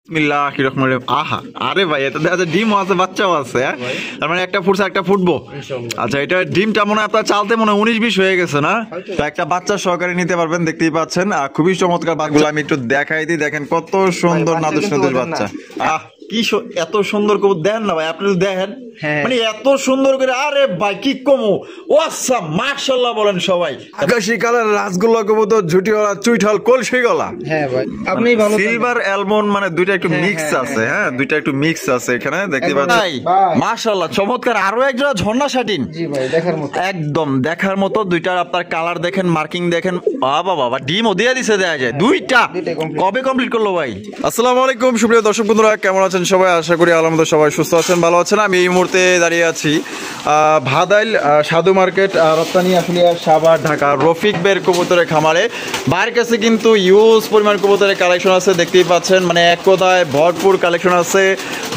বিসমিল্লাহির রহমানির রহিম। আহা, আরে ভাই এটা দেখা যায় ডিমও আছে বাচ্চাও আছে, হ্যাঁ? তার মানে একটা ফুটছে একটা ফুটবো। আচ্ছা, এটা ডিমটা মনে হয় আপনার চালতে মনে হয় 19-20 হয়ে গেছে না? তো একটা বাচ্চা সহকারে নিতে পারবেন, দেখতেই পাচ্ছেন। আর খুবই চমৎকার বাচ্চাগুলো আমি একটু দেখাই দিই, দেখেন কত সুন্দর নাদুস নাদুস বাচ্চা। আহ কি এত সুন্দর কবুতর দেন না ভাই, আপনি তো দেখেন মানে এত সুন্দর করে। আরে ভাই কি কমু, ওয়াসাম মাশাআল্লাহ বলেন সবাই। আকাশী কালার রাসগোল্লা কবুতর, ঝুটিওয়ালা, চুইঠাল, কলসি গলা। হ্যাঁ ভাই, আপনি ভালো। সিলভার অ্যালমন্ড মানে দুইটা একটু মিক্স আছে, হ্যাঁ দুইটা একটু মিক্স আছে এখানে, দেখতে পাচ্ছেন। মাশাআল্লাহ চমৎকার। আরো এক জোড়া ঝর্ণা শাটিন। জি ভাই, দেখার মতো, একদম দেখার মতো। দুইটার আপনার কালার দেখেন, মার্কিং দেখেন। বাবা বাবা, ডিমও দিয়ে দিছে, দেয়া যায় দুইটা। কবে কমপ্লিট করলো ভাই? আসসালামু আলাইকুম সুপ্রিয় দর্শক বন্ধুরা, কেমন আছেন সবাই? আশা করি আলহামদুলিল্লাহ সবাই সুস্থ আছেন, ভালো আছেন। আমি এই মুহূর্তে দাঁড়িয়ে আছি ভাদাইল সাধু মার্কেট, রপ্তানি আশুলিয়া, সাভার, ঢাকা রফিক বের কবুতরের খামারে। ভাইয়ের কাছে কিন্তু ইউজ পরিমাণ কবুতরের কালেকশন আছে, দেখতেই পাচ্ছেন। মানে এক কথায় ভরপুর কালেকশন আছে।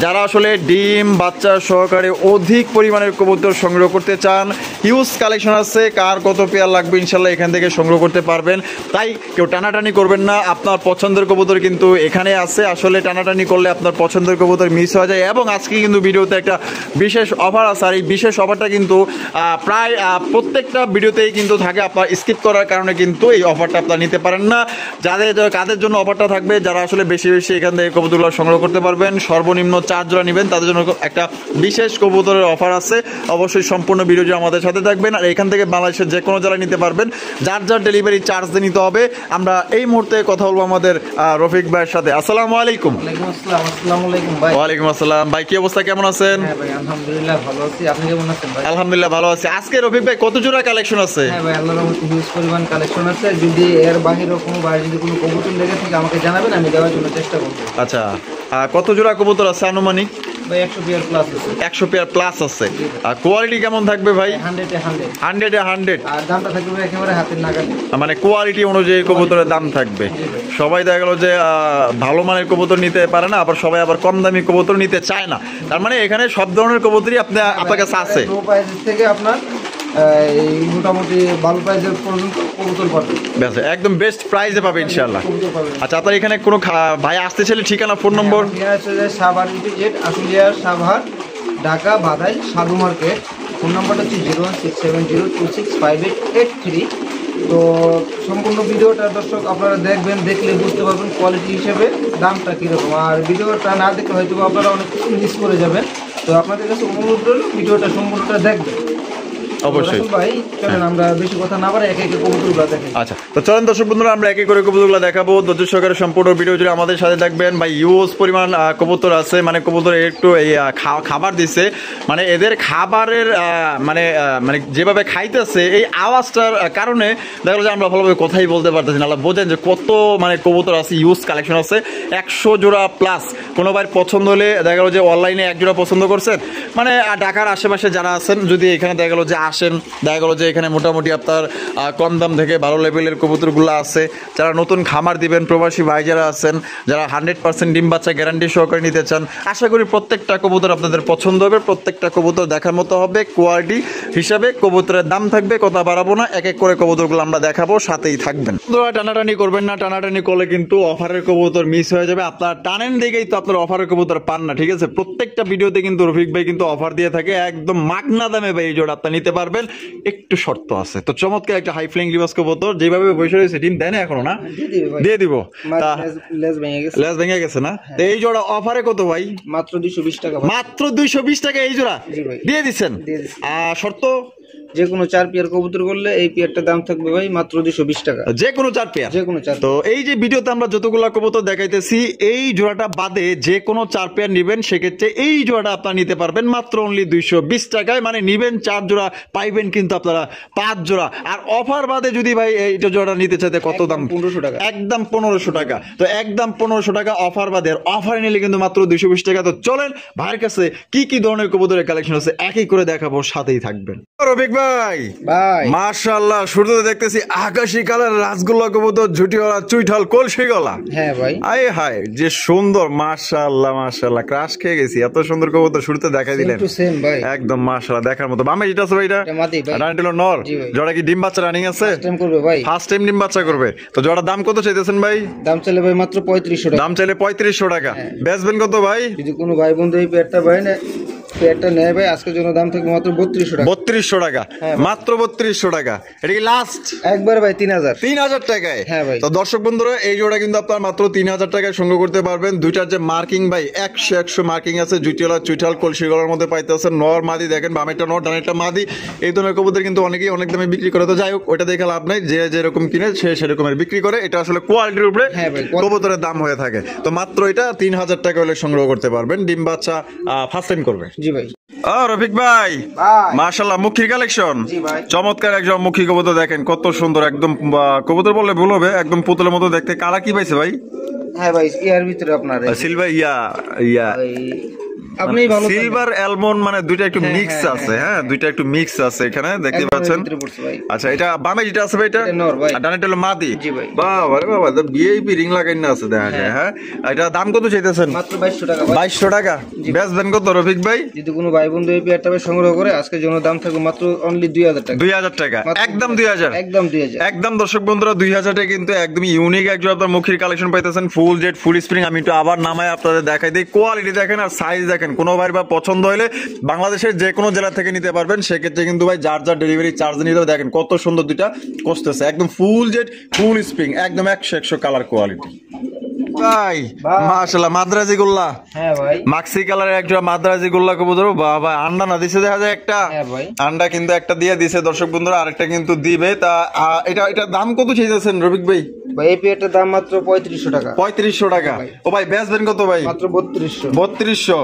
যারা আসলে ডিম বাচ্চা সহকারে অধিক পরিমাণের কবুতর সংগ্রহ করতে চান, হিউজ কালেকশন আছে। কার কত পেয়ার লাগবে ইনশাল্লাহ এখান থেকে সংগ্রহ করতে পারবেন। তাই কেউ টানাটানি করবেন না, আপনার পছন্দের কবুতর কিন্তু এখানে আছে। আসলে টানাটানি করলে আপনার পছন্দের কবুতর মিস হয়ে যায়। এবং আজকে কিন্তু ভিডিওতে একটা বিশেষ অফার আছে, আর এই বিশেষ অফারটা কিন্তু প্রায় প্রত্যেকটা ভিডিওতেই কিন্তু থাকে। আপনার স্কিপ করার কারণে কিন্তু এই অফারটা আপনারা নিতে পারেন না। কাদের জন্য অফারটা থাকবে, যারা আসলে বেশি বেশি এখান থেকে কবুতরগুলো সংগ্রহ করতে পারবেন, সর্বনিম্ন 4 জোড়া নেবেন, তাদের জন্য একটা বিশেষ কবুতরের অফার আছে। অবশ্যই সম্পূর্ণ ভিডিওটি আমাদের সাথে থাকবেন। আর এখান থেকে বাংলাদেশের যে কোনো জেলায় নিতে পারবেন, যার যার ডেলিভারি চার্জ দিয়ে নিতে হবে। আমরা এই মুহূর্তে কথা বলবো আমাদের রফিক ভাইয়ের সাথে। আসসালামু আলাইকুম। আসসালামু আলাইকুম ভাই। ওয়ালাইকুম আসসালাম ভাই, কি অবস্থা, কেমন আছেন? হ্যাঁ ভাই, আলহামদুলিল্লাহ ভালো আছি। আপনি কেমন আছেন ভাই? আলহামদুলিল্লাহ ভালো আছি। আজকে রফিক ভাই কত জোড়া কালেকশন আছে? হ্যাঁ ভাই, আল্লাহর রহমতে হিউজ পরিমাণ কালেকশন আছে। যদি এর বাহিরেও কোনো বাইরে যদি কোনো কবুতর লেগে থাকে আমাকে জানাবেন, আমি দেওয়ার জন্য চেষ্টা করব। আচ্ছা, কত জোড়া কবুতর আছে আনুমানিক? ভাই 100 পেয়ার প্লাস আছে। 100 পেয়ার প্লাস আছে। আর কোয়ালিটি কেমন থাকবে ভাই? 100 এ 100। 100 এ 100। আর দামটা থাকবে একেবারে হাতের নাগালে। মানে কোয়ালিটি অনুযায়ী কবুতরের দাম থাকবে। সবাই দেখা গেল যে ভালো মানের কবুতর নিতে পারে না, আবার সবাই আবার কম দামি কবুতর নিতে চায় না। তার মানে এখানে সব ধরনের কবুতরই আপনার কাছে আছে। লো প্রাইস থেকে আপনার এই মোটামুটি ভালো প্রাইসের পর্যন্ত কবুতর পাবেন। বেশ, একদম বেস্ট প্রাইসে পাবে ইনশাআল্লাহ। আচ্ছা, আপনার এখানে কোনো ভাই আসতে চাইলে ঠিকানা, ফোন নম্বর? সাভার ইন্টিজেট, আশুলিয়া, সাভার, ঢাকা, বাদাইল, সাধু মার্কেট। ফোন নাম্বারটা হচ্ছে 01670265883। তো সম্পূর্ণ ভিডিওটা দর্শক আপনারা দেখবেন, দেখলে বুঝতে পারবেন কোয়ালিটি হিসেবে দামটা কীরকম। আর ভিডিওটা না দেখলে হয়তো আপনারা অনেক কিছু মিস করে যাবেন। তো আপনাদের কাছে অনুরোধ রইল ভিডিওটা সম্পূর্ণটা দেখবেন। অবশ্যই ভাই চলেন আমরা বেশি কথা না বলে একে একে কবুতরগুলো দেখেন। আচ্ছা, তো চলেন দর্শক বন্ধুরা, আমরা একে করে কবুতরগুলো দেখাবো। ধৈর্য সহকারে সম্পূর্ণ ভিডিও জুড়ে আমাদের সাথে থাকবেন। ভাই ইউজ পরিমাণ কবুতর আছে, মানে কবুতর একটু এই খাবার দিচ্ছে, মানে এদের খাবারের মানে যেভাবে খাইতেছে এই আওয়াজটার কারণে দেখা গেল যে আমরা ভালোভাবে কথাই বলতে পারতেছি না। বোঝেন যে কত মানে কবুতর আছে, ইউজ কালেকশন আছে 100 জোড়া প্লাস। কোনো ভাই পছন্দ হলে দেখা গেল যে অনলাইনে 1 জোড়া পছন্দ করছেন, মানে ঢাকার আশেপাশে যারা আছেন, যদি এখানে দেখা গেল যে আসেন, দেখা গেলো যে এখানে মোটামুটি আপনার কম দাম থেকে ভালো লেভেলের কবুতরগুলো আছে। যারা নতুন খামার দিবেন, প্রবাসী ভাই যারা আছেন, যারা 100% ডিম বাচ্চা গ্যারান্টি সহকারে নিতে চান, আশা করি প্রত্যেকটা কবুতর আপনাদের পছন্দ হবে। প্রত্যেকটা কবুতর দেখার মতো হবে। কোয়ালিটি হিসাবে কবুতরের দাম থাকবে, কথা বাড়াবো না, এক এক করে কবুতরগুলো আমরা দেখাবো, সাথেই থাকবেন। টানাটানি করবেন না, টানাটানি করলে কিন্তু অফারের কবুতর মিস হয়ে যাবে। আপনার টানেন দিকেই তো আপনার অফারের কবুতর পান না, ঠিক আছে? প্রত্যেকটা ভিডিওতে কিন্তু রফিক ভাই কিন্তু অফার দিয়ে থাকে, একদম মাগনা দামে ভাই এই জোড়া আপনার নিতে পারবেন। একটু শর্ত আছে। তো চমৎকার একটা হাই ফ্লাইং রিভার্স কবুতর, যেভাবে বসে রয়েছে ডিম দেয় না এখনো, না দিয়ে দিব, লেজ ভেঙে গেছে না? তো এই জোড়া অফারে কত ভাই? মাত্র 220 টাকা। মাত্র 220 টাকা এই জোড়া দিয়ে দিচ্ছেন। শর্ত যে কোনো 4 পেয়ার কবুতর করলে এই পেয়ারটার দাম থাকবে ভাই মাত্র 220 টাকা। যে কোনো 4 পেয়ার, যে কোনো 4। তো এই যে ভিডিওতে আমরা যতগুলো কবুতর দেখাইতেছি, এই জোড়াটা বাদে যে কোনো 4 পেয়ার নেবেন, সেক্ষেত্রে এই জোড়াটা আপনারা নিতে পারবেন মাত্র অনলি 220 টাকায়। মানে নিবেন 4 জোড়া, পাইবেন কিন্তু আপনারা 5 জোড়া। আর অফার বাদে যদি ভাই এইটা জোড়া নিতে চাইতে কত দাম? 1500 টাকা। একদম 1500 টাকা। তো একদম 1500 টাকা অফার বাদে, অফার নিলে কিন্তু মাত্র 220 টাকা। তো চলেন ভাইয়ের কাছে কি কি ধরনের কবুতরের কালেকশন আছে একই করে দেখাবো, সাথেই থাকবেন। রফিক ভাই ভাই ভাই মাশাআল্লাহ শুরুতে দেখতেছি আকাশি কালার রাসগোল্লা কবুতর ঝুটিওয়ালা চুইঠাল কলসি গলা হ্যাঁ ভাই আয় হায় যে সুন্দর মাশাআল্লাহ মাশাআল্লাহ ক্রাশ খেয়ে গেছি এত সুন্দর কবুতর শুরুতে দেখাই দিলেন টু সেম ভাই একদম মাশাআল্লাহ দেখার মতো বামে যেটা আছে ভাই এটা এটা মাদি ভাই রানিটেল নর জি ভাই। জোড়া কি ডিম বাচ্চা রানিং আছে টাইম করবে ভাই ফার্স্ট টাইম ডিম বাচ্চা করবে তো জোড়া দাম কত চাইতেছেন ভাই দাম চলে ভাই মাত্র 3500 টাকা দাম চাইলে 3500 টাকা বেচবেন কত ভাই যদি কোনো ভাই বন্ধু এই পেয়ারটা ভাই না পেয়ারটা নেয় ভাই আজকের জন্য দাম থাকবে মাত্র 3200 টাকা 3200 টাকা মাত্র 3200 টাকা এটা কি লাস্ট একবার ভাই 3000 3000 টাকায় হ্যাঁ ভাই। তো দর্শক বন্ধুরা এই জোড়া কিন্তু আপনার মাত্র 3000 টাকায় সংগ্রহ করতে পারবেন দুইটার যে মার্কিং ভাই 100 মার্কিং আছে জুটিওয়ালা চুইঠাল কলসি গলার মধ্যে পাইতেছে নর মাদি দেখেন বামেরটা নর ডানেরটা মাদি এই ধরনের কবুতর কিন্তু অনেকেই অনেক দামে বিক্রি করে তো যাই হোক ওটা দেখে লাভ নাই যে যেরকম কিনে সে সেরকমের বিক্রি করে এটা আসলে কোয়ালিটির উপরে হ্যাঁ ভাই, কবুতরের দাম হয়ে থাকে তো মাত্র এটা 3000 টাকা হলে সংগ্রহ করতে পারবেন ডিম বাচ্চা ফার্স্ট টাইম করবে জি ভাই রফিক ভাই ভাই মাশাআল্লাহ মুখির কালেকশন জি ভাই। চমৎকার একজন মুখী কবুতর দেখেন কত সুন্দর একদম কবুতর বললে ভুল হবে একদম পুতুলের মতো দেখতে কালা কি পাইছে ভাই হ্যাঁ ভাই এর ভিতরে আপনার সিলভার ইয়া আপনি ভালো সিলভার অ্যালমন্ড মানে দুইটা একটু হ্যাঁ, মিক্স হ্যাঁ, আছে হ্যাঁ দুইটা একটু মিক্স আছে এখানে দেখতে একদম পাচ্ছেন ভিতরে পড়ছে ভাই আচ্ছা এটা বামে যেটা আছে ভাই এটা এটা নর ভাই। আর ডানেরটা হলো মাদি জি ভাই। বাবা রে বাবা তো ভিআইপি রিং লাগাই না আছে দেখা যায় হ্যাঁ এটা দাম কত চাইতেছেন মাত্র 2200 টাকা ভাই 2200 টাকা বেচবেন কত রফিক ভাই যদি কোনো ভাই বন্ধু এই পেয়ারটা ভাই সংগ্রহ করে আজকের জন্য দাম থাকবে মাত্র অনলি 2000 টাকা 2000 টাকা মাত্র একদম 2000 একদম 2000 একদম দর্শক বন্ধুরা 2000 টাকা কিন্তু একদম ইউনিক একজন আপনার মুখের কালেকশন পাইতেছেন ফুল জেড ফুল স্প্রিং আমি একটু আবার নামায় আপনাদের দেখাই দিই কোয়ালিটি দেখেন আর সাইজ দেখেন কোনো ভাই বা পছন্দ হলে বাংলাদেশের যে কোনো জেলা থেকে নিতে পারবেন সেক্ষেত্রে কিন্তু ভাই যার যার ডেলিভারি চার্জ নিতে হবে দেখেন কত সুন্দর দুইটা কষতেছে একদম ফুল জেড ফুল স্প্রিং একদম 100 কালার কোয়ালিটি ভাই মাশাআল্লাহ মাদ্রাজি গোল্লা হ্যাঁ ভাই মাক্সি কালারের একটা মাদ্রাজি গোল্লা কবুতর বাবা আন্ডা না দিছে দেখা যায় একটা হ্যাঁ ভাই। আন্ডা কিন্তু একটা দিয়ে দিছে দর্শক বন্ধুরা আরেকটা কিন্তু দিবে তা এটা দাম কত চাইতেছেন রবিক ভাই ভাই এই পেয়ারটার দাম মাত্র 3500 টাকা 3500 টাকা ও ভাই বেচবেন কত ভাই মাত্র 3200 3200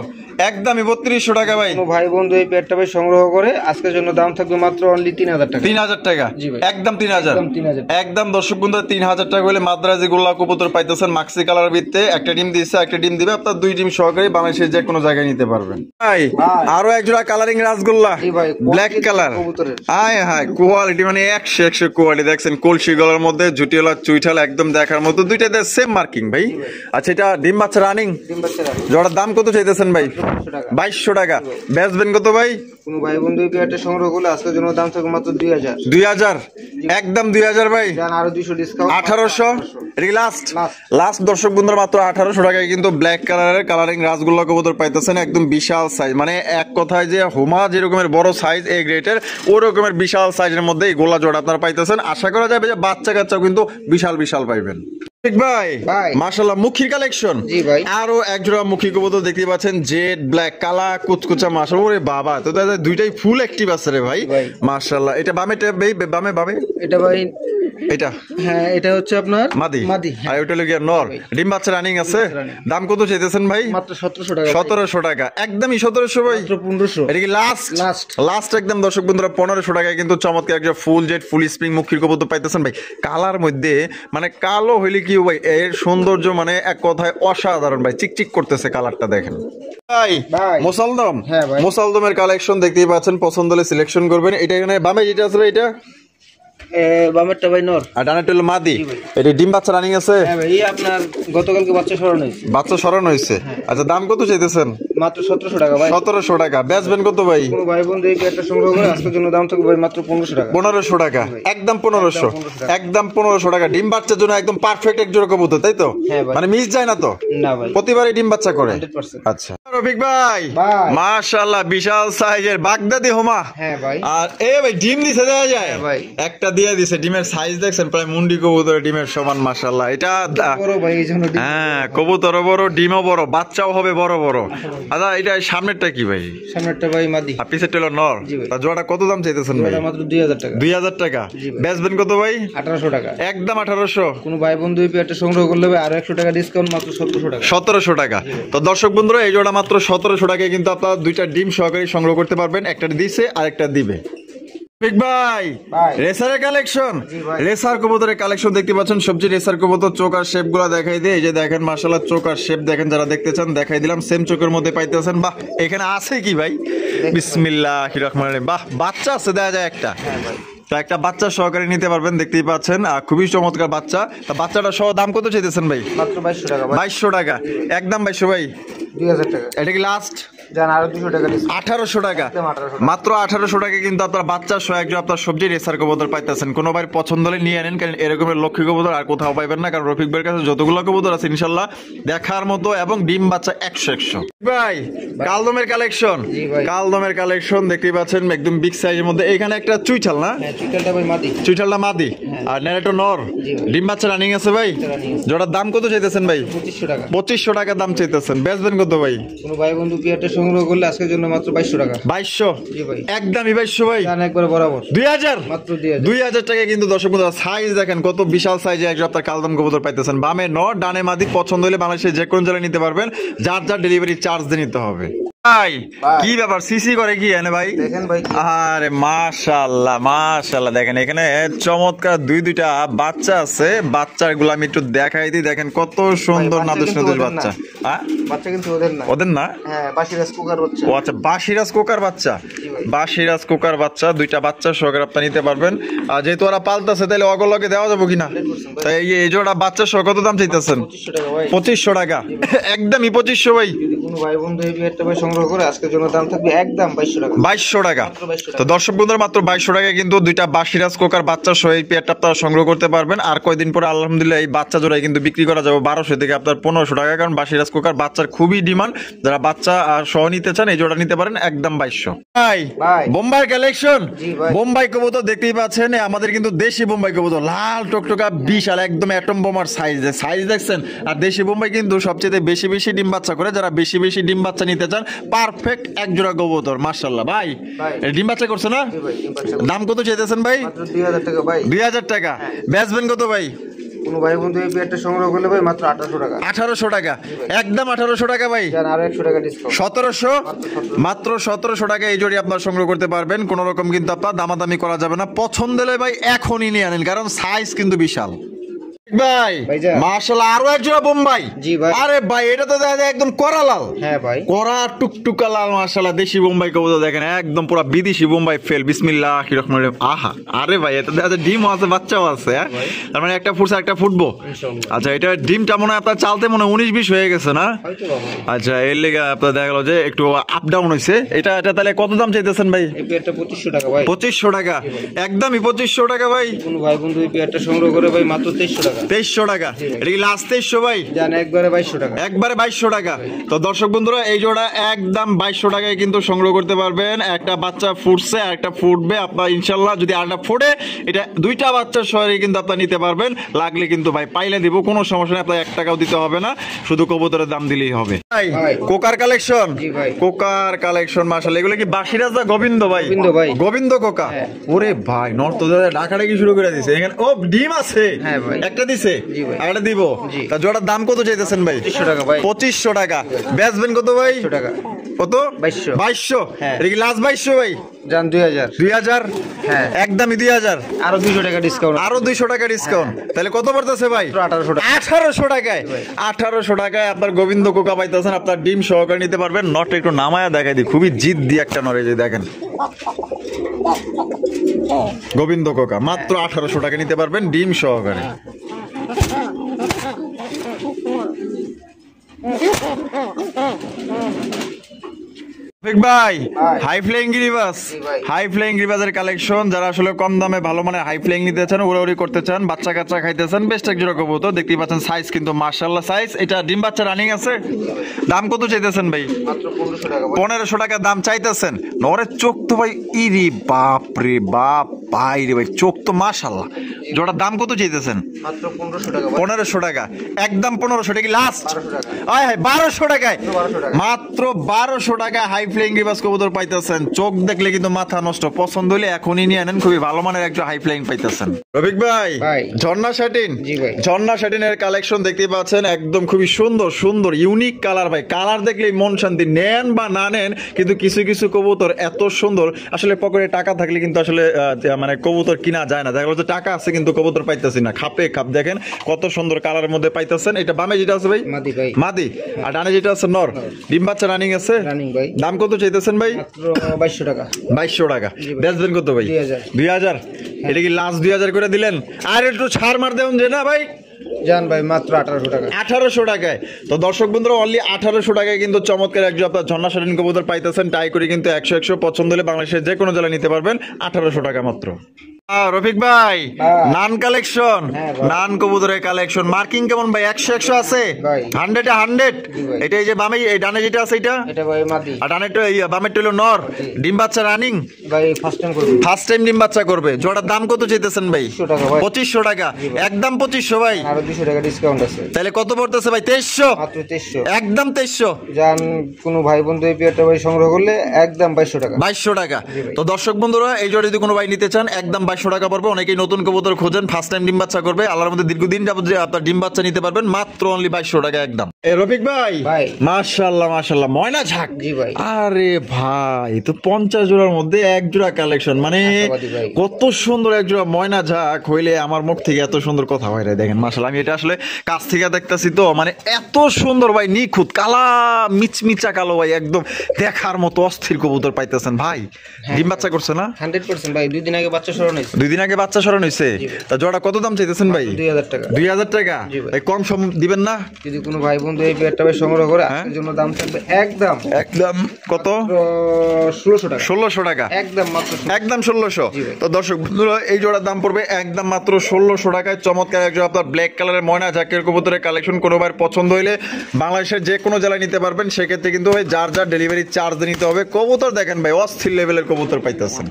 একদমই 3200 টাকা ভাই কোনো ভাই বন্ধু এই পেয়ারটা ভাই সংগ্রহ করে আজকের জন্য দাম থাকবে মাত্র অনলি 3000 টাকা 3000 টাকা জি ভাই। একদম 3000 একদম 3000 একদম দর্শক বন্ধুরা 3000 টাকা হলে মাদ্রাজি গোল্লা কবুতর পাইতেছেন মাক্সি কালার ভিত্তে একটা ডিম দিচ্ছে একটা ডিম দিবে আপনার দুই ডিম সহকারে বাংলাদেশের যে কোনো জায়গায় নিতে পারবেন ভাই ভাই। আরো এক জোড়া কালারিং রাসগোল্লা জি ভাই, ব্ল্যাক quality কালার কবুতরের। আয় হায় কোয়ালিটি মানে 100 কোয়ালিটি দেখছেন কলসি গলার মধ্যে জুটিওয়ালা চুইঠাল একদম দেখার মতো দুইটা সেম মার্কিং ভাই আচ্ছা এটা ডিম বাচ্চা রানিং ডিম বাচ্চারা জোড়ার দাম কত চাইতেছেন ভাই 2200 টাকা 2200 টাকা বেচবেন কত ভাই কোনো ভাই বন্ধু এই পেয়ারটা সংগ্রহ করলে আজকের জন্য দাম থাকবে মাত্র 2000 2000 একদম 2000 ভাই জান আরো 200 ডিসকাউন্ট 1800 এটা কি লাস্ট Last। লাস্ট দর্শক বন্ধুরা মাত্র 1800 টাকায় কিন্তু ব্ল্যাক কালারের কালারিং রাসগোল্লা কবুতর পাইতেছেন একদম বিশাল সাইজ মানে এক কথায় যে হুমা যেরকমের বড় সাইজ এ গ্রেটের ওই রকমের বিশাল সাইজের মধ্যে এই গোলা জোড়া আপনারা পাইতেছেন আশা করা যাবে যে বাচ্চা কাচ্চাও কিন্তু বিশাল বিশাল পাইবেন ঠিক ভাই ভাই। মাশাআল্লাহ মুখির কালেকশন জি ভাই। আরো এক জোড়া মুখী কবুতর দেখতে পাচ্ছেন জেড ব্ল্যাক কালা কুচকুচা মাশাআল্লাহ ওরে বাবা তো দাদা দুইটাই ফুল অ্যাক্টিভ আছে রে ভাই ভাই। মাশাআল্লাহ এটা বামে বামে এটা ভাই এটা হ্যাঁ এটা হচ্ছে আপনার মাদি মাদি আর ওইটা লগিয়া নর ডিম বাচ্চা রানিং আছে দাম কত চাইতেছেন ভাই মাত্র 1700 টাকা 1700 টাকা একদমই 1700 ভাই মাত্র 1500 এটা কি লাস্ট Last। লাস্ট একদম দর্শক বন্ধুরা 1500 টাকায় কিন্তু চমৎকার একটা ফুল জেড ফুল স্প্রিং মুখির কবুতর পাইতেছেন ভাই কালার মধ্যে মানে কালো হইলে কি ভাই এর সৌন্দর্য মানে এক কথায় অসাধারণ ভাই চিকচিক করতেছে কালারটা দেখেন ভাই ভাই। মোসালদম হ্যাঁ ভাই। মোসালদমের কালেকশন দেখতেই পাচ্ছেন পছন্দ হলে সিলেকশন করবেন এটা এখানে বামে যেটা আছে ভাই এটা বামেরটা ভাই নর আর ডানাটা হলো মাদি জি ভাই। এটা ডিম বাচ্চা রানিং আছে হ্যাঁ ভাই এই আপনার গতকালকে বাচ্চা সরানো হয়েছে বাচ্চা সরান হয়েছে আচ্ছা দাম কত চাইতেছেন মাত্র 1700 টাকা ভাই 1700 টাকা বেচবেন কত ভাই কোনো ভাই বন্ধু এই পেয়ারটা সংগ্রহ করে আজকের জন্য দাম থাকবে ভাই মাত্র 1500 টাকা 1500 টাকা একদম 1500 1500 একদম 1500 টাকা ডিম বাচ্চার জন্য একদম পারফেক্ট এক জোড়া কবুতর তাই তো হ্যাঁ ভাই। মানে মিস যায় না তো না ভাই প্রতিবারই ডিম বাচ্চা করে 100% আচ্ছা রফিক ভাই ভাই। মাশাআল্লাহ বিশাল সাইজের বাগদাদি হোমা হ্যাঁ ভাই আর এ ভাই ডিম দিছে দেওয়া যায় হ্যাঁ ভাই। একটা দিয়ে দিছে ডিমের সাইজ দেখছেন প্রায় মুন্ডি কবুতরের ডিমের সমান মাশাআল্লাহ এটা বড় ভাই এই জন্য হ্যাঁ কবুতর বড় ডিমও বড় বাচ্চাও হবে বড় বড় আচ্ছা এটা সামনেরটা কি ভাই সামনেরটা ভাই মাদি আর পিছেরটা হলো নর জি ভাই। তা জোড়াটা কত দাম চাইতেছেন ভাই এটা মাত্র 2000 টাকা 2000 টাকা জি ভাই। বেচবেন কত ভাই 1800 টাকা একদম 1800 কোনো ভাই বন্ধু এই পেয়ারটা সংগ্রহ করলে ভাই আরো 100 টাকা ডিসকাউন্ট মাত্র 1700 টাকা 1700 টাকা তো দর্শক বন্ধুরা এই জোড়া মাত্র 1700 টাকায় কিন্তু আপনারা দুইটা ডিম সহকারে সংগ্রহ করতে পারবেন একটা দিছে আর একটা দিবে রফিক ভাই রেসারের কালেকশন, রেসার কবুতরের কালেকশন দেখতে পাচ্ছেন। সবজি রেসার কবুতর চোখ আর শেপ গুলা দেখাই দিয়ে, এই যে দেখেন মাশাআল্লাহ চোখ আর শেপ দেখেন, যারা দেখতে চান দেখাই দিলাম। সেম চোখের মধ্যে পাইতেছেন। বাহ, এখানে আছে কি ভাই? বিসমিল্লাহির রহমানির রহিম। বাহ, বাচ্চা আছে, দেখা যায় একটা। তো একটা বাচ্চা সহকারে নিতে পারবেন, দেখতেই পাচ্ছেন। আর খুবই চমৎকার বাচ্চা। তা বাচ্চাটা সহ দাম কত চাইতেছেন ভাই? মাত্র 2200 টাকা ভাই। 2200 টাকা, একদম 2200 ভাই। 2000 টাকা। এটা কি লাস্ট? জান আরো 200 টাকা ডিসকাউন্ট। 1800 টাকা, একদম 1800 টাকা। মাত্র 1800 টাকা কিন্তু আপনার বাচ্চা সহ একজন আপনার সবজি রেসার কবুতর পাইতেছেন। কোনো ভাই পছন্দ হলে নিয়ে নেন, কারণ এরকমের লক্ষ্মী কবুতর আর কোথাও পাইবেন না। কারণ রফিক ভাইয়ের কাছে যতগুলো কবুতর আছে ইনশাল্লাহ দেখার মতো, এবং ডিম বাচ্চা 100 ভাই। কালদমের কালেকশন, কালদমের কালেকশন দেখতেই পাচ্ছেন, একদম বিগ সাইজের মধ্যে। এখানে একটা চুইঠাল না? হ্যাঁ, চুইঠালটা ভাই মাদি। চুইঠালটা মাদি আর নেরেটো নর। ডিম বাচ্চা রানিং আছে ভাই। জোড়ার দাম কত চাইতেছেন ভাই? 2500 টাকা। 2500 টাকা দাম চাইতেছেন। বেচবেন কত ভাই? কোন ভাই বন্ধু পেয়ারটা সংগ্রহ করলে আজকের জন্য মাত্র 2200 টাকা। 2200, জি ভাই। একদমই 2200 ভাই। জান একবারে বরাবর 2000, মাত্র 2000। 2000 টাকা কিন্তু দর্শক বন্ধুরা। সাইজ দেখেন কত বিশাল সাইজে এক আপনার কালদম কবুতর পাইতেছেন। বামে নর, ডানে মাদি। পছন্দ হলে বাংলাদেশে যে কোনো জেলায় নিতে পারবেন। যার যার ডেলিভারি চার্জ দিয়ে নিতে হবে। ভাই কি ব্যাপার, সিসি করে কি এনে ভাই? দেখেন ভাই। আরে মাশাআল্লাহ মাশাআল্লাহ, দেখেন এখানে চমৎকার দুইটা বাচ্চা আছে। বাচ্চাগুলো আমি একটু দেখাই দিই। দেখেন কত সুন্দর নাদুস নাদুস বাচ্চা। বাচ্চা কিন্তু ওদের না। ওদের না? হ্যাঁ, বাসিরাজ কুকার বাচ্চা। ও আচ্ছা, বাসিরাজ কোকার বাচ্চা। বাসিরাজ কোকার বাচ্চা, দুইটা বাচ্চা সহকারে আপনি নিতে পারবেন। আর যেহেতু ওরা পালতেছে তাহলে অগলকে দেওয়া যাবে কিনা? তাই এই জোড়া বাচ্চা সহ কত দাম চাইতেছেন? 2500 টাকা ভাই। 2500 টাকা, একদমই 2500 ভাই। যদি কোনো ভাই বন্ধু এই পেয়ারটা ভাই সংগ্রহ করে আজকের জন্য দাম থাকবে একদম 2200 টাকা। 2200 টাকা। মাত্র 2200 তো টাকা। দর্শক বন্ধুরা মাত্র 2200 টাকা কিন্তু দুইটা বাসিরাজ কোকার বাচ্চা সহ এই পেয়ারটা আপনারা সংগ্রহ করতে পারবেন। আর কয়দিন পরে আলহামদুলিল্লাহ এই বাচ্চা জোড়াই কিন্তু বিক্রি করা যাবে 1200 থেকে আপনার 1500 টাকা। কারণ বাসিরাজ কোকার বাচ্চার খুবই ডিমান্ড। যারা বাচ্চা সহ নিতে চান এই জোড়া নিতে পারেন, একদম 2200। ভাই বোম্বাই কালেকশন, বোম্বাই কবুতর দেখতেই পাচ্ছেন। আমাদের কিন্তু দেশি বোম্বাই কবুতর, লাল টকটকা বিশাল, একদম অ্যাটম বোমার সাইজ দেখছেন। আর দেশি বোম্বাই কিন্তু সবচেয়ে বেশি বেশি ডিম বাচ্চা করে। যারা বেশি বেশি ডিম বাচ্চা নিতে চান, পারফেক্ট এক জোড়া কবুতর মাশাআল্লাহ। ভাই ডিম বাচ্চা করছে না? দাম কত চাইতেছেন ভাই? মাত্র 2000 টাকা ভাই। 2000 টাকা, বেচবেন কত ভাই? কোন ভাই বন্ধু এই পেয়ারটা সংগ্রহ করলে ভাই মাত্র 1800 টাকা। 1800 টাকা, একদম 1800 টাকা ভাই। জান আরো 100 টাকা ডিসকাউন্ট। 1700, মাত্র 1700 টাকা এই জোড়ি আপনার সংগ্রহ করতে পারবেন। কোন রকম কিন্তু আপনার দামাদামি করা যাবে না। পছন্দ হলে ভাই এখনই নিয়ে আনেন, কারণ সাইজ কিন্তু বিশাল। ভাই মাশাআল্লাহ, আরো এক জোড়া বোম্বাই। জি ভাই। আরে ভাই এটা তো দেখা যায় একদম কড়া লাল। হ্যাঁ ভাই, কড়া টুকটুকা লাল মাশাআল্লাহ। দেশি বোম্বাই কবুতর দেখেন, একদম পুরো বিদেশি বোম্বাই ফেল। বিসমিল্লাহির রহমানির রহিম। আহা, আরে ভাই এটা দেখা যায় ডিম আছে, বাচ্চাও আছে। হ্যাঁ, তার মানে একটা ফুটছে একটা ফুটবো। আচ্ছা, এটা ডিমটা মনে হয় আপনার চালতে মনে হয় 19-20 হয়ে গেছে না? আচ্ছা, এর লেগে আপনার দেখা গেল যে একটু আপ ডাউন হয়েছে। এটা তাহলে কত দাম চাইতেছেন ভাই? এই পেয়ারটা 2500 টাকা ভাই। 2500 টাকা, একদমই 2500 টাকা ভাই। কোন ভাই বন্ধু এই পেয়ারটা সংগ্রহ করে ভাই মাত্র 2300 টাকা। 2300 টাকা, এটা কি লাস্ট 2300 ভাই? জান একবারে 2200 টাকা, একবারে 2200 টাকা। তো দর্শক বন্ধুরা এই জোড়া একদম 2200 টাকায় কিন্তু সংগ্রহ করতে পারবেন। একটা বাচ্চা ফুটছে, একটা ফুটবে আপনার ইনশাল্লাহ। যদি আরেকটা ফুটে, এটা দুইটা বাচ্চার শহরে কিন্তু আপনার নিতে পারবেন। লাগলে কিন্তু ভাই পাইলে দিব, কোনো সমস্যা নেই। আপনার 1 টাকাও দিতে হবে না, শুধু কবুতরের দাম দিলেই হবে। ভাই কোকার কালেকশন, কোকার কালেকশন মাশাআল্লাহ। এগুলো কি বাসিরাজ না গোবিন্দ ভাই? গোবিন্দ ভাই। গোবিন্দ কোকা। ওরে ভাই নর্থ ঢাকাটা কি শুরু করে দিছে এখানে। ও ডিম আছে। হ্যাঁ ভাই, একটা দিছে, আরেকটা দিব। তা জোড়ার দাম কত চাইতেছেন ভাই? 2500 টাকা ভাই। 2500 টাকা, বেচবেন কত ভাই? 100 টাকা। কত? 2200। হ্যাঁ, এটা কি লাস্ট 2200 ভাই? জান 2000। 2000, হ্যাঁ, একদমই 2000। আরো 200 টাকা ডিসকাউন্ট। আরো 200 টাকা ডিসকাউন্ট। তাহলে কত পড়তেছে ভাই? 1800 টাকা। 1800 টাকায়, 1800 টাকায় আপনার গোবিন্দ কোকা পাইতেছেন। আপনার ডিম সহকারে নিতে পারবেন। নট একটু নামায়া দেখাই দিই, খুবই জিদ দিয়ে একটা নড়ে যে দেখেন গোবিন্দ কোকা, মাত্র 1800 টাকা নিতে পারবেন ডিম সহকারে। ভাই হাই ফ্লাইং গিরিবাস, হাই ফ্লাইং গিরিবাসের কালেকশন। যারা আসলে কম দামে ভালো মানে হাই ফ্লাইং নিতে চান, উড়াউড়ি করতে চান, বাচ্চা কাচ্চা খাইতে চান, বেস্ট এক জোড়া কবুতর দেখতেই পাচ্ছেন। সাইজ কিন্তু মাশাআল্লাহ সাইজ। এটা ডিম বাচ্চা রানিং আছে। দাম কত চাইতেছেন ভাই? মাত্র 1500 টাকা। 1500 টাকা দাম চাইতেছেন। নরে চোখ তো ভাই ইরি বাপ রে বাপ, ভাই রে ভাই চোখ তো মাশাআল্লাহ জোড়ার দাম কত চাইতেছেন? মাত্র 1500 টাকা ভাই। 1500 টাকা, একদম 1500 টাকা লাস্ট। 1200 টাকা। আয় হায় 1200 টাকায়, 1200 টাকা। মাত্র 1200 টাকা হাই ফ্লাইং রিভার্স কবুতর পাইতেছেন। চোখ দেখলে কিন্তু মাথা নষ্ট। পছন্দ হলে এখনই নিয়ে নেন, খুবই ভালো মানের একটা হাই ফ্লাইং পাইতেছেন। রফিক ভাই, ভাই। ঝর্ণা শাটিন। জি ভাই। ঝর্ণা শাটিনের কালেকশন দেখতে পাচ্ছেন, একদম খুবই সুন্দর সুন্দর ইউনিক কালার ভাই। কালার দেখলেই মন শান্তি। নেন বা না নেন, কিন্তু কিছু কিছু কবুতর এত সুন্দর, আসলে পকেটে টাকা থাকলে কিন্তু আসলে মানে কবুতর কিনা যায় না। দেখা যাচ্ছে টাকা আছে কিন্তু কবুতর পাইতেছি না। খাপে খাপ দেখেন কত সুন্দর কালারের মধ্যে পাইতেছেন। এটা বামে যেটা আছে ভাই মাদি ভাই। মাদি, আর ডানে যেটা আছে নর। ডিম বাচ্চা রানিং আছে। রানিং ভাই। দাম কত চাইতেছেন ভাই? মাত্র 2200 টাকা। 2200 টাকা। বেচবেন কত ভাই? 2000। 2000। এটা কি লাস্ট 2000 করে দিলেন? আর একটু ছাড় মার দেন যে না ভাই। জান ভাই মাত্র 1800 টাকা। 1800 টাকায়। তো দর্শক বন্ধুরা, অনলি 1800 টাকায় কিন্তু চমৎকার একজন আপনার ঝর্ণা শাটিন কবুতর পাইতেছেন। টাই করে কিন্তু 100 পছন্দ হলে বাংলাদেশের যে কোনো জেলায় নিতে পারবেন 1800 টাকা মাত্র। রফিক ভাই, নান কালেকশন, হ্যাঁ ভাই। নান কবুতরের কালেকশন। মার্কিং কেমন ভাই? 100 আছে ভাই। 100 এ 100। জি ভাই। এটা এই যে বামে, এই ডানে যেটা আছে এটা, এটা ভাই মাদি। আর ডানে বামের টইলো নর। ডিম বাচ্চা রানিং, ভাই ফার্স্ট টাইম করব। ফার্স্ট টাইম ডিম বাচ্চা করবে। জোড়ার দাম কত চাইতেছেন ভাই? 2500 টাকা ভাই। 2500 টাকা, একদম 2500 ভাই। আরো 200 টাকা ডিসকাউন্ট আছে। তাহলে কত পড়তেছে ভাই? 2300। মাত্র 2300। একদম 2300। জান কোনো ভাই বন্ধু এই পেয়ারটা ভাই সংগ্রহ করলে একদম 2200 টাকা। 2200 টাকা। জি ভাই। তো দর্শক বন্ধুরা, এই জোড়া যদি কোনো ভাই নিতে চান, একদম 2200 টাকা পড়বে। অনেকেই নতুন কবুতর খোঁজেন, ফার্স্ট টাইম ডিম বাচ্চা করবে, আল্লাহর মধ্যে দীর্ঘদিন যাবত যে আপনার ডিম বাচ্চা নিতে পারবেন মাত্র অনলি 2200 টাকা একদম। এ রফিক ভাই, ভাই। মাশাআল্লাহ মাশাআল্লাহ, ময়না ঝাক। জি ভাই। আরে ভাই, তো 50 জোড়ার মধ্যে এক জোড়া কালেকশন, মানে আশাবাদী ভাই। কত সুন্দর এক জোড়া ময়না ঝাক হইলে আমার মুখ থেকে এত সুন্দর কথা হয় রে। দেখেন মাশাআল্লাহ, আমি এটা আসলে কাছ থেকে দেখতাছি তো, মানে এত সুন্দর ভাই, নিখুঁত কালা মিচমিচা কালো ভাই, একদম দেখার মতো অস্থির কবুতর পাইতেছেন ভাই। ডিম বাচ্চা করছে না? 100% ভাই। 2 দিন আগে বাচ্চা সরানো হয়েছে। 2 দিন আগে বাচ্চা সরানো হয়েছে। তা জোড়া কত দাম চাইতেছেন ভাই? 2000 টাকা। 2000 টাকা। জি ভাই। এই কম সম দিবেন না? যদি কোনো ভাই বন্ধু এই পেয়ারটা ভাই সংগ্রহ করে হ্যাঁ। আজকের জন্য দাম থাকবে একদম একদম কত? 1600 টাকা। 1600 টাকা। একদম মাত্র 1600। একদম 1600। জি ভাই। তো দর্শক বন্ধুরা, এই জোড়ার দাম পড়বে একদম মাত্র 1600 টাকায়। চমৎকার একজন আপনার ব্ল্যাক কালারের ময়না ঝাঁকের কবুতরের কালেকশন। কোনো ভাই পছন্দ হইলে বাংলাদেশের যে কোনো জেলায় নিতে পারবেন। সেক্ষেত্রে কিন্তু ভাই যার যার ডেলিভারি চার্জ নিতে হবে। কবুতর দেখেন ভাই, অস্থির লেভেলের কবুতর পাইতেছেন।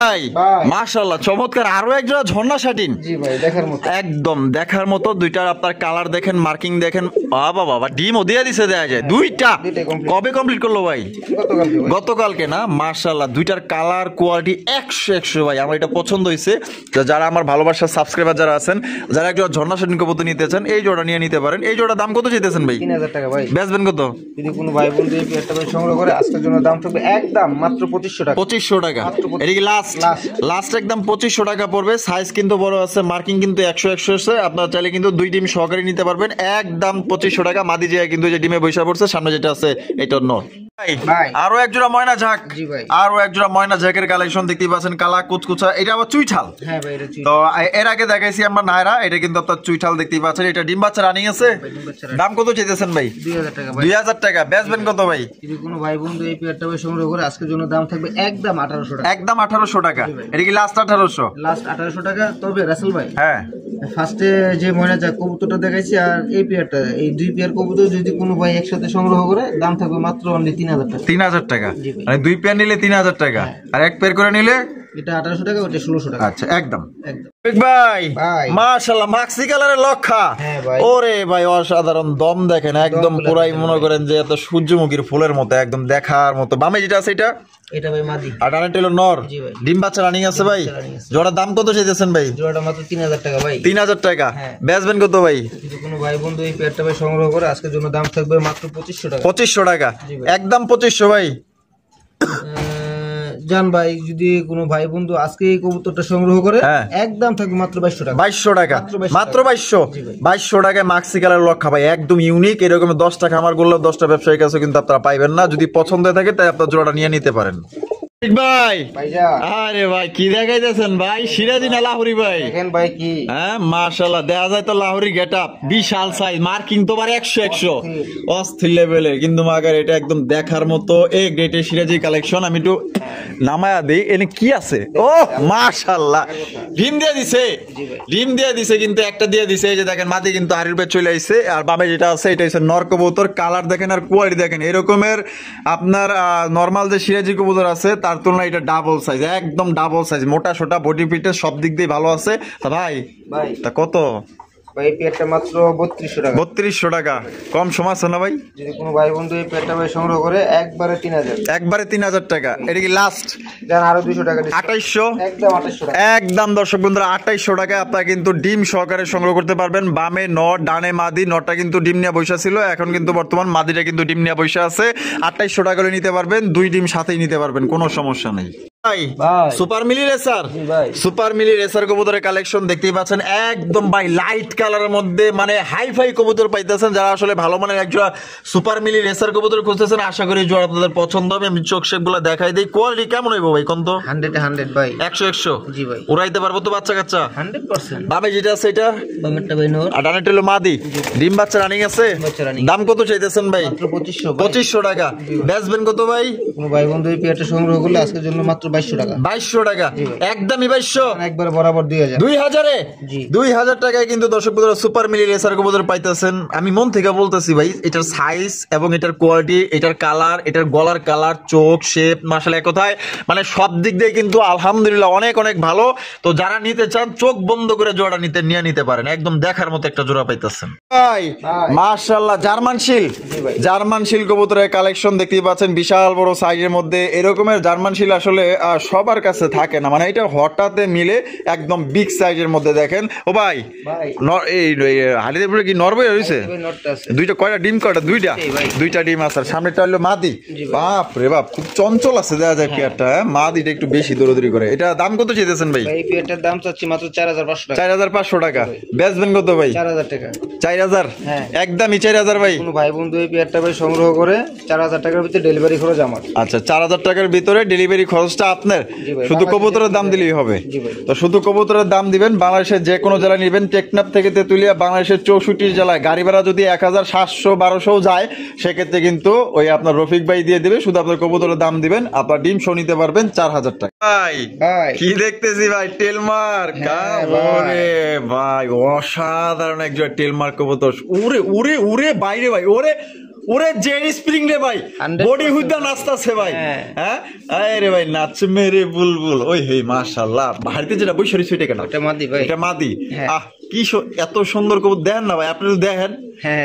ভাই ভাই। মাশাআল্লাহ, চমৎকার আরো এক জোড়া ঝর্ণা শাটিন। জি ভাই, দেখার মতো। একদম দেখার মতো। দুইটার আপনার কালার দেখেন, মার্কিং দেখেন। বাবা বাবা, ডিমও দিয়ে দিছে দেয়া যায়। দুইটাই complete। কবে কমপ্লিট করলো ভাই? গতকালকে ভাই। গতকালকে না? মাশাআল্লাহ, দুইটার কালার কোয়ালিটি 100 ভাই। আমার এটা পছন্দ হয়েছে। যারা আমার ভালোবাসার সাবস্ক্রাইবার যারা আছেন, যারা একজন ঝর্ণা শাটিন কবুতর নিতে চান, এই জোড়া নিয়ে নিতে পারেন। এই জোড়া দাম কত চাইতেছেন ভাই? 3000 টাকা ভাই। বেচবেন কত? যদি কোনো ভাই বন্ধু এই পেয়ারটা ভাই সংগ্রহ করে আজকের জন্য দাম থাকবে একদম মাত্র 2500 টাকা। 2500 টাকা। মাত্র 2500 এটা কি লাস্ট? Last। লাস্ট একদম 2500 টাকা পড়বে। সাইজ কিন্তু বড় আছে, মার্কিং কিন্তু 100 আছে। আপনারা চাইলে কিন্তু 2 ডিম সহকারে নিতে পারবেন। একদম 2500 টাকা। মাদি যে কিন্তু এই যে ডিমে বৈশা পড়ছে, সামনে যেটা আছে এটা নর। ভাই। আরো এক জোড়া ময়না ঝাঁক। জি ভাই। আরো এক জোড়া ময়না ঝাঁকের কালেকশন দেখতে পাচ্ছেন, কালা কুচকুচা। এটা আবার চুইঠাল। হ্যাঁ ভাই, এটা চুই। তো এর আগে দেখাইছি আমরা নায়রা, এটা কিন্তু আপনার চুইঠাল দেখতেই পাচ্ছেন। এটা ডিম বাচ্চা রানিং আছে। ডিম বাচ্চা দাম কত চাইতেছেন ভাই? 2000 টাকা ভাই। 2000 টাকা। বেচবেন কত ভাই? যদি কোনো ভাই বন্ধু এই পেয়ারটা ভাই সংগ্রহ করে আজকের জন্য দাম থাকবে একদম 1800 টাকা। একদম 1800 টাকা। এটা কি লাস্ট 1800? লাস্ট 1800 টাকা। তবে রাসেল ভাই, হ্যাঁ। ফার্স্টে যে ময়না যা কবুতরটা দেখাইছি আর এই পেয়ারটা, এই 2 পেয়ার কবুতর যদি কোনো ভাই একসাথে সংগ্রহ করে দাম থাকবে মাত্র অনলি 3000 টাকা। 3000 টাকা। জি ভাই। মানে 2 পেয়ার নিলে 3000 টাকা, আর এক পেয়ার করে নিলে এটা 1800 টাকা, ওটা 1600 টাকা। আচ্ছা একদম। একদম। ভাই ভাই। মাশাআল্লাহ, মাক্সি কালারের লক্ষা। হ্যাঁ ভাই। ওরে ভাই, অসাধারণ দম দেখেন, একদম গুলো পুরাই দেখেন মনে করেন যে এত সূর্যমুখীর ফুলের মতো, একদম দেখার মতো। বামে যেটা আছে এটা, এটা ভাই মাদি। আর ডানেরটা হলো নর। জি ভাই। ডিম বাচ্চা রানিং আছে ভাই। বাচ্চা running আছে। জোড়ার দাম কত চাইতেছেন ভাই? জোড়াটা মাত্র 3000 টাকা ভাই। 3000 টাকা। হ্যাঁ। বেচবেন কত ভাই? যদি কোনো ভাই বন্ধু এই পেয়ারটা ভাই সংগ্রহ করে আজকের জন্য দাম থাকবে মাত্র 2500 টাকা। 2500 টাকা। জি ভাই। একদম 2500 ভাই। জান ভাই, যদি কোনো ভাই বন্ধু আজকে এই কবুতরটা সংগ্রহ করে হ্যাঁ। একদম থাকবে মাত্র 2200 টাকা। 2200 টাকা। মাত্র 2200 মাত্র টাকা। 2200। জি ভাই। 2200 টাকায় মাক্সি কালার লক্ষা ভাই, একদম ইউনিক। এরকম 10 টাকা আমার করলেও 10টা ব্যবসায়ীর কাছে কিন্তু আপনারা পাইবেন না। যদি পছন্দ হয়ে থাকে তাই আপনার জোড়াটা নিয়ে নিতে পারেন। ঠিক ভাই ভাইজান আরে ভাই কি দেখাইতেছেন ভাই সিরাজি না লাহোরি ভাই দেখেন ভাই কি হ্যাঁ মাশাআল্লাহ দেখা যায় তো লাহোরি গেটআপ বিশাল সাইজ মার্কিং তো বার 100 অস্থির লেভেলের কিন্তু মাগার এটা একদম দেখার মতো এ গ্রেটের সিরাজি কালেকশন আমি একটু নামায়া দেই এনে কি আছে ও মাশাআল্লাহ ডিম দিয়ে দিছে কিন্তু একটা দিয়ে দিছে এই যে দেখেন মাটি কিন্তু হাড়ির উপরে চলে আইছে আর বামে যেটা আছে এটা হচ্ছে নর কবুতর কালার দেখেন আর কোয়ালিটি দেখেন এরকমের আপনার নরমাল যে সিরাজি কবুতর আছে তার তুলনায় এটা ডাবল সাইজ একদম ডাবল সাইজ মোটা সোটা বডি ফিটনেস সব দিক দিয়ে ভালো আছে তা ভাই তা কত ভাই এই পেয়ারটা মাত্র 3200 টাকা 3200 টাকা কম সময় আছে না ভাই যদি কোনো ভাই বন্ধু এই পেয়ারটা ভাই সংগ্রহ করে একবারে 3000 টাকা এটা কি লাস্ট দেন আরো 200 টাকা 2800 একদম 2800 টাকা একদম দর্শক বন্ধুরা 2800 টাকায় আপনারা কিন্তু ডিম সহকারে সংগ্রহ করতে পারবেন বামে নর ডানে মাদি নরটা কিন্তু ডিম নিয়ে বসে ছিল এখন কিন্তু বর্তমান মাদিটা কিন্তু ডিম নিয়ে বসে আছে 2800 টাকা করে নিতে পারবেন দুই ডিম সাথেই নিতে পারবেন কোনো সমস্যা নেই ভাই সুপার মিলি রেসার সুপার মিলি রেসার কবুতরের কালেকশন দেখতেই পাচ্ছেন একদম ভাই লাইট কালারের মধ্যে মানে হাই ফাই কবুতর পাইতেছেন যারা আসলে ভালো মানের একজোড়া সুপার মিলি রেসার কবুতর খুঁজতেছেন আশা করি জোড়া আপনাদের পছন্দ হবে আমি চোখ শেপ গুলো দেখাই দিই কোয়ালিটি কেমন হইব ভাই কোন তো 100 ভাই 100 জি ভাই উড়াইতে পারবো তো বাচ্চা কাচ্চা 100% বামে যেটা আছে এটা বামেরটা ভাই নর আর ডানেরটা হলো মাদি ডিম বাচ্চা রানিং আছে দাম কত চাইতেছেন ভাই মাত্র 2500 টাকা বেচবেন কত ভাই কোনো ভাই বন্ধু এই পেয়ারটা সংগ্রহ করলে আজকের জন্য মাত্র 2200 টাকা 2200 টাকা একদমই 2200 একবারে বরাবর 2000 2000 2000 টাকায় কিন্তু দর্শক বন্ধুরা সুপার মিলি রেসার কবুতর পাইতেছেন আমি মন থেকে বলতেছি ভাই এটার সাইজ এবং এটার কোয়ালিটি এটার কালার এটার গলার কালার চোখ শেপ মাশাআল্লাহ এক কথায় মানে সব দিক দিয়ে কিন্তু আলহামদুলিল্লাহ অনেক অনেক ভালো তো যারা নিতে চান চোখ বন্ধ করে জোড়া নিতে পারেন একদম দেখার মতো একটা জোড়া পাইতেছেন ভাই মাশাআল্লাহ জার্মান শিল কবুতরের কালেকশন দেখতেই পাচ্ছেন বিশাল বড় সাইজের মধ্যে এরকমের জার্মান শিল আসলে সবার কাছে থাকে না মানে এটা হঠাৎ মিলে একদম বিগ সাইজের মধ্যে দেখেন ও ভাই এই হালিদেপুরে কি নরবে হইছে দুইটা কয়টা ডিম কয়টা দুইটা ডিম আছে সামনেটা হলো মাদি বাপ রে বাপ খুব চঞ্চল আছে দেখা যায় পেয়ারটা মাদিটা একটু বেশি দৌড়াদৌড়ি করে এটা দাম কত চাইতেছেন ভাই এই পেয়ারটার দাম চাচ্ছি মাত্র 4500 টাকা 4500 টাকা বেচবেন কত ভাই 4000 টাকা 4000 একদমই 4000 ভাই কোনো ভাই বন্ধু এই পেয়ারটা ভাই সংগ্রহ করে 4000 টাকার ভিতরে ডেলিভারি খরচ আমার আচ্ছা 4000 টাকার ভিতরে ডেলিভারি খরচটা আপনার শুধু কবুতরের দাম দিলেই হবে তো শুধু কবুতরের দাম দিবেন বাংলাদেশের যে কোনো জেলায় নেবেন টেকনাফ থেকে তেতুলিয়া বাংলাদেশের 64 জেলায় গাড়ি ভাড়া যদি 1700 1200 যায় সেক্ষেত্রে কিন্তু ওই আপনার রফিক ভাই দিয়ে দিবে শুধু আপনার কবুতরের দাম দিবেন আপনার ডিম শো নিতে পারবেন 4000 টাকা ভাই কি দেখতেছি ভাই টেলমার্ক ওরে ভাই অসাধারণ একজন টেলমার্ক কবুতর উড়ে উড়ে উড়ে বাইরে ভাই ওরে জেড স্প্রিং রে ভাই বডি হুইদা নাচতাছে ভাই হ্যাঁ আরে ভাই নাচ মেরে বুলবুল ওই হে মাশাআল্লাহ বাড়িতে যেটা বই সরি সুইটে কেন এটা মাদি ভাই এটা মাদি আহ কি এত সুন্দর কবুতর দেখেন না ভাই আপনি তো দেখেন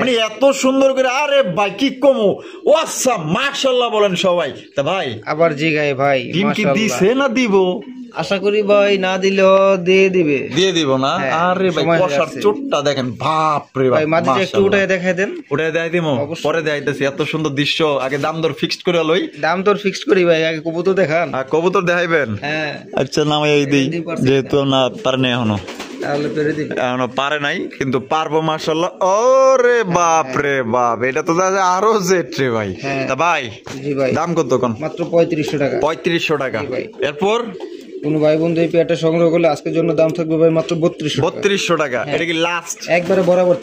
মানে এত সুন্দর করে আরে ভাই কি কমো ও আচ্ছা মাশাআল্লাহ বলেন সবাই তা ভাই আবার জিগায় ভাই ডিম কি দিছে না দিব আশা করি ভাই না দিলেও দিয়ে দিব না আরে ভাই কষার চোটটা দেখেন বাপ রে ভাই মাটিটা একটু উঠায় দেখাই দেন উঠায় দেখাই দিমু পরে দেখাইতেছি এত সুন্দর দৃশ্য আগে দাম দর ফিক্সড করে লই দাম দর ফিক্সড করি ভাই আগে কবুতর দেখান কবুতর দেখাইবেন আচ্ছা নামাই এই দেই যেহেতু না পারেনি এখনো এখনো পারে নাই কিন্তু পারবো মাশাআল্লাহ ওরে বাপ রে বাপ এটা তো আরো জেট রে ভাই তা ভাই দাম কত কোন মাত্র 3500 টাকা 3500 টাকা এরপর কোন ভাই বন্ধু এই পেয়ারটা সংগ্রহ করলে আজকের জন্য দাম থাকবে ভাই মাত্র 3200 টাকা এটা কি লাস্ট একবারে বরাবর